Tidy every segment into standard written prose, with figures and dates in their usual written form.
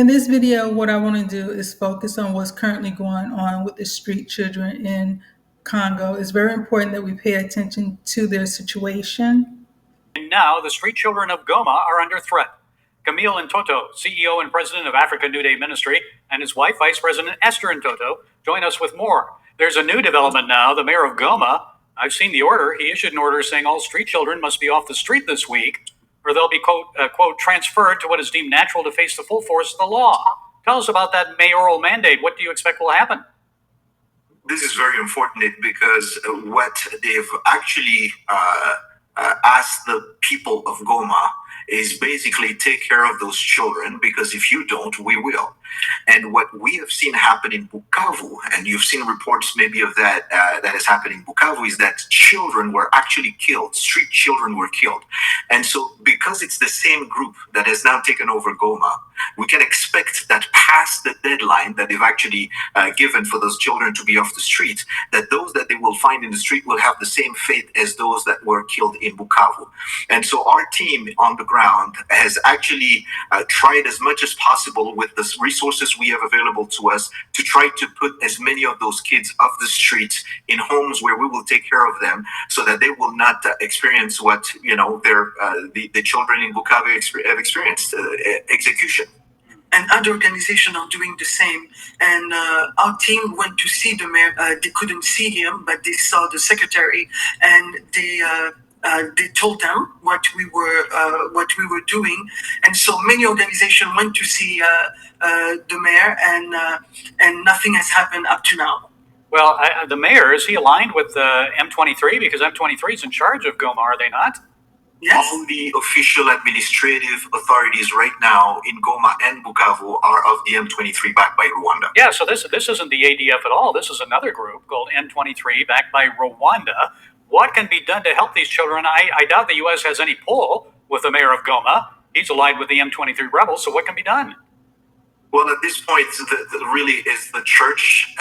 In this video, what I want to do is focus on what's currently going on with the street children in Congo. It's very important that we pay attention to their situation. And now, the street children of Goma are under threat. Camille Ntoto, CEO and president of Africa New Day Ministry, and his wife, Vice President Esther Ntoto, join us with more. There's a new development now. The mayor of Goma, I've seen the order. He issued an order saying all street children must be off the street this week, or they'll be, quote, transferred to what is deemed natural to face the full force of the law. Tell us about that mayoral mandate. What do you expect will happen? This is very important because what they've actually asked the people of Goma is basically take care of those children, because if you don't, we will. And what we have seen happen in Bukavu, and you've seen reports maybe of that that has happened in Bukavu, is that children were actually killed. Street children were killed. And so because it's the same group that has now taken over Goma, we can expect that past the deadline that they've actually given for those children to be off the street, that those that they will find in the street will have the same fate as those that were killed in Bukavu. And so our team on the ground has actually tried as much as possible with the resources we have available to us to try to put as many of those kids off the streets in homes where we will take care of them, so that they will not experience what the children in Bukavu have experienced, execution. And other organizations are doing the same. And our team went to see the mayor. They couldn't see him, but they saw the secretary, and they told them what we were doing. And so many organizations went to see the mayor, and nothing has happened up to now. Well, the mayor, is he aligned with M23? Because M23 is in charge of Goma, are they not? Yes. All the official administrative authorities right now in Goma and Bukavu are of the M23 backed by Rwanda. Yeah, so this isn't the ADF at all. This is another group called M23 backed by Rwanda. What can be done to help these children? I doubt the U.S. has any pull with the mayor of Goma. He's allied with the M23 rebels, so what can be done? Well, at this point, really is the church,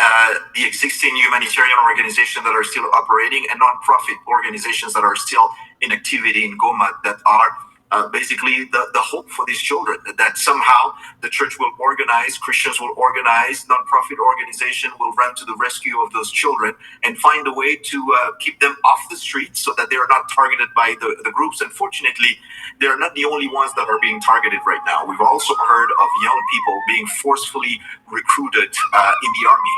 the existing humanitarian organizations that are still operating, and nonprofit organizations that are still in activity in Goma that are basically the hope for these children, that somehow the church will organize, Christians will organize, nonprofit organization will run to the rescue of those children and find a way to keep them off the streets so that they are not targeted by the groups. Unfortunately, they're not the only ones that are being targeted right now. We've also heard of young people being forcefully recruited in the army.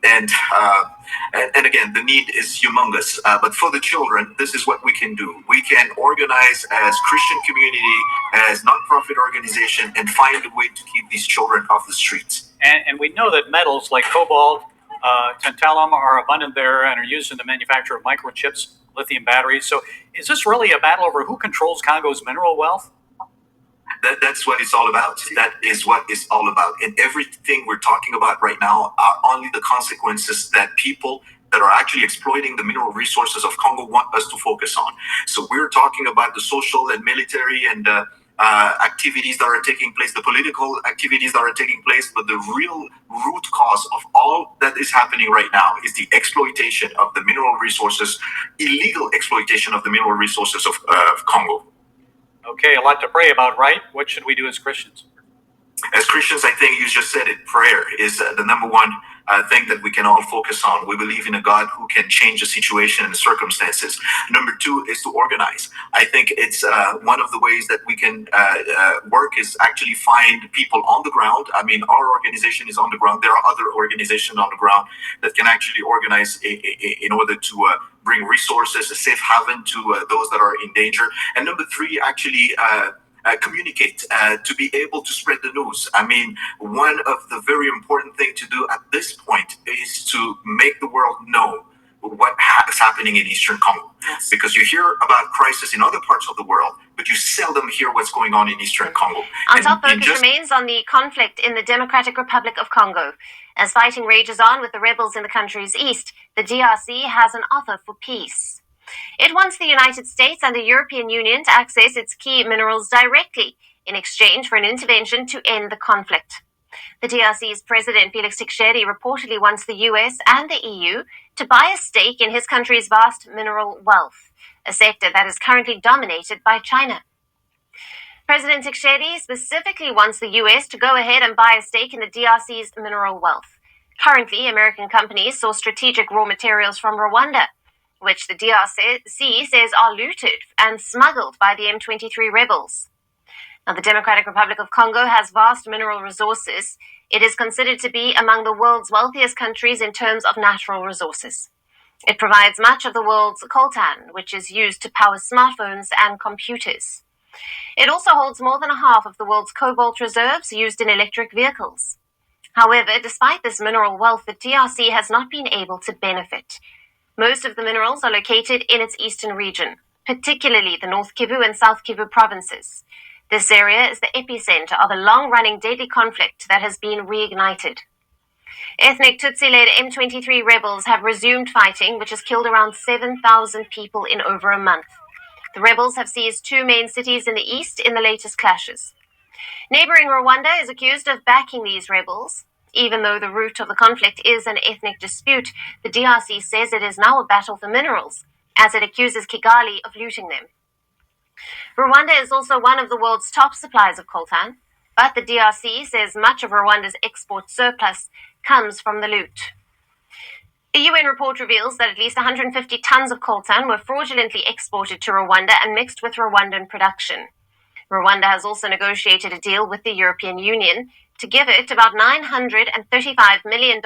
And again, the need is humongous. But for the children, this is what we can do. We can organize as Christian community, as nonprofit organization, and find a way to keep these children off the streets. And we know that metals like cobalt, tantalum are abundant there and are used in the manufacture of microchips, lithium batteries. So is this really a battle over who controls Congo's mineral wealth? That's what it's all about. That is what it's all about. And everything we're talking about right now are only the consequences that people that are actually exploiting the mineral resources of Congo want us to focus on. So we're talking about the social and military and activities that are taking place, the political activities that are taking place, but the real root cause of all that is happening right now is the exploitation of the mineral resources, illegal exploitation of the mineral resources of Congo. Okay, a lot to pray about, right? What should we do as Christians? As Christians, I think you just said it. Prayer is the number one thing that we can all focus on. We believe in a God who can change the situation and the circumstances. Number two is to organize. I think it's one of the ways that we can work is actually find people on the ground. I mean, our organization is on the ground. There are other organizations on the ground that can actually organize in order to bring resources, a safe haven to those that are in danger. And number three, actually communicate, to be able to spread the news. I mean, one of the very important thing to do at this point is to make the world know what is happening in Eastern Congo. Yes. Because you hear about crisis in other parts of the world, but you seldom hear what's going on in Eastern Congo. Our top focus remains on the conflict in the Democratic Republic of Congo. As fighting rages on with the rebels in the country's east, the DRC has an offer for peace. It wants the United States and the European Union to access its key minerals directly in exchange for an intervention to end the conflict. The DRC's President Felix Tshisekedi reportedly wants the US and the EU to buy a stake in his country's vast mineral wealth, a sector that is currently dominated by China. President Tshisekedi specifically wants the US to go ahead and buy a stake in the DRC's mineral wealth. Currently, American companies source strategic raw materials from Rwanda, which the DRC says are looted and smuggled by the M23 rebels. Now, the Democratic Republic of Congo has vast mineral resources. It is considered to be among the world's wealthiest countries in terms of natural resources. It provides much of the world's coltan, which is used to power smartphones and computers. It also holds more than a half of the world's cobalt reserves used in electric vehicles. However, despite this mineral wealth, the DRC has not been able to benefit. Most of the minerals are located in its eastern region, particularly the North Kivu and South Kivu provinces. This area is the epicenter of a long-running deadly conflict that has been reignited. Ethnic Tutsi-led M23 rebels have resumed fighting, which has killed around 7,000 people in over a month. The rebels have seized two main cities in the east in the latest clashes. Neighboring Rwanda is accused of backing these rebels. Even though the root of the conflict is an ethnic dispute, the DRC says it is now a battle for minerals, as it accuses Kigali of looting them. Rwanda is also one of the world's top suppliers of coltan, but the DRC says much of Rwanda's export surplus comes from the loot. A UN report reveals that at least 150 tons of coltan were fraudulently exported to Rwanda and mixed with Rwandan production. Rwanda has also negotiated a deal with the European Union to give it about $935 million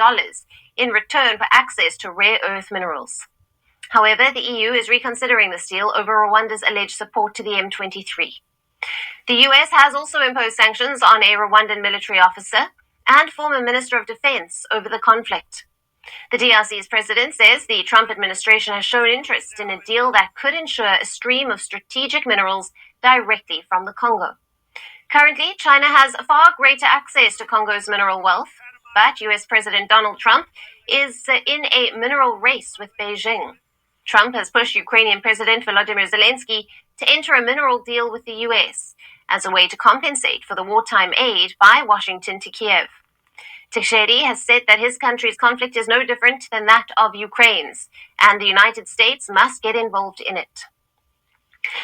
in return for access to rare earth minerals. However, the EU is reconsidering this deal over Rwanda's alleged support to the M23. The US has also imposed sanctions on a Rwandan military officer and former Minister of Defense over the conflict. The DRC's president says the Trump administration has shown interest in a deal that could ensure a stream of strategic minerals directly from the Congo. Currently, China has far greater access to Congo's mineral wealth, but US President Donald Trump is in a mineral race with Beijing. Trump has pushed Ukrainian President Volodymyr Zelensky to enter a mineral deal with the US as a way to compensate for the wartime aid by Washington to Kiev. Tshisekedi has said that his country's conflict is no different than that of Ukraine's, and the United States must get involved in it.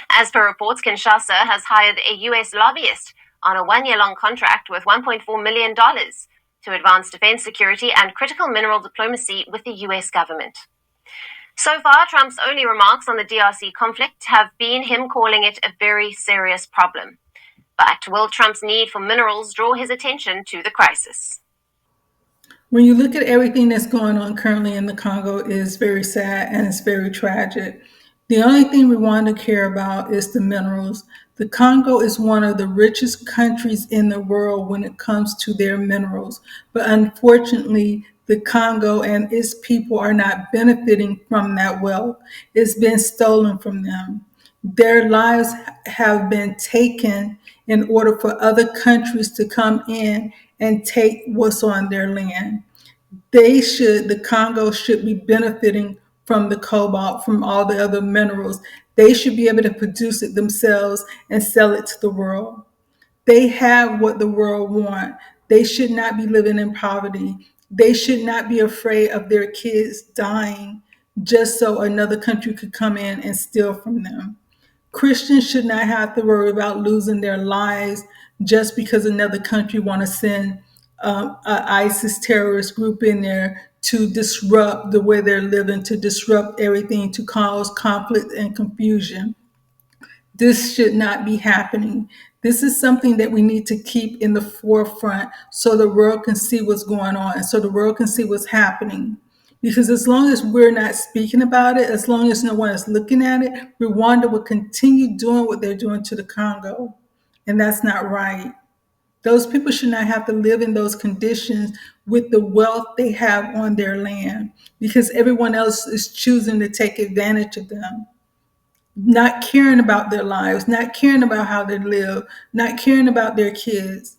As per reports, Kinshasa has hired a US lobbyist on a one-year-long contract worth $1.4 million to advance defense security and critical mineral diplomacy with the US government. So far, Trump's only remarks on the DRC conflict have been him calling it a very serious problem. But will Trump's need for minerals draw his attention to the crisis? When you look at everything that's going on currently in the Congo, it is very sad and it's very tragic. The only thing Rwanda care about is the minerals. The Congo is one of the richest countries in the world when it comes to their minerals. But unfortunately, the Congo and its people are not benefiting from that wealth. It's been stolen from them. Their lives have been taken in order for other countries to come in and take what's on their land. The Congo should be benefiting from the cobalt, from all the other minerals. They should be able to produce it themselves and sell it to the world. They have what the world wants. They should not be living in poverty. They should not be afraid of their kids dying just so another country could come in and steal from them. Christians should not have to worry about losing their lives just because another country want to send an ISIS terrorist group in there to disrupt the way they're living, to disrupt everything, to cause conflict and confusion. This should not be happening. This is something that we need to keep in the forefront so the world can see what's going on and so the world can see what's happening. Because as long as we're not speaking about it, as long as no one is looking at it, Rwanda will continue doing what they're doing to the Congo. And that's not right. Those people should not have to live in those conditions with the wealth they have on their land because everyone else is choosing to take advantage of them, not caring about their lives, not caring about how they live, not caring about their kids,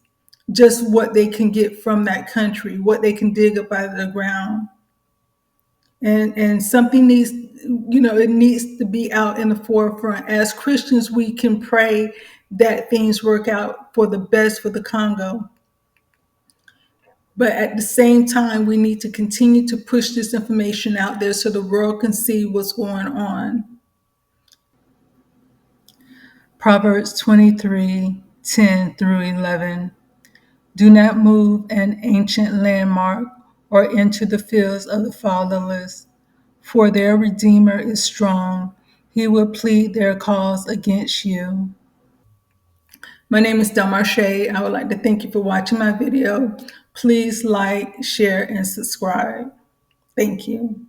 just what they can get from that country, what they can dig up out of the ground. And something needs, it needs to be out in the forefront. As Christians, we can pray that things work out for the best for the Congo. But at the same time, we need to continue to push this information out there so the world can see what's going on. Proverbs 23, 10 through 11. Do not move an ancient landmark or enter the fields of the fatherless, for their Redeemer is strong. He will plead their cause against you. My name is Delmarshae. I would like to thank you for watching my video. Please like, share, and subscribe. Thank you.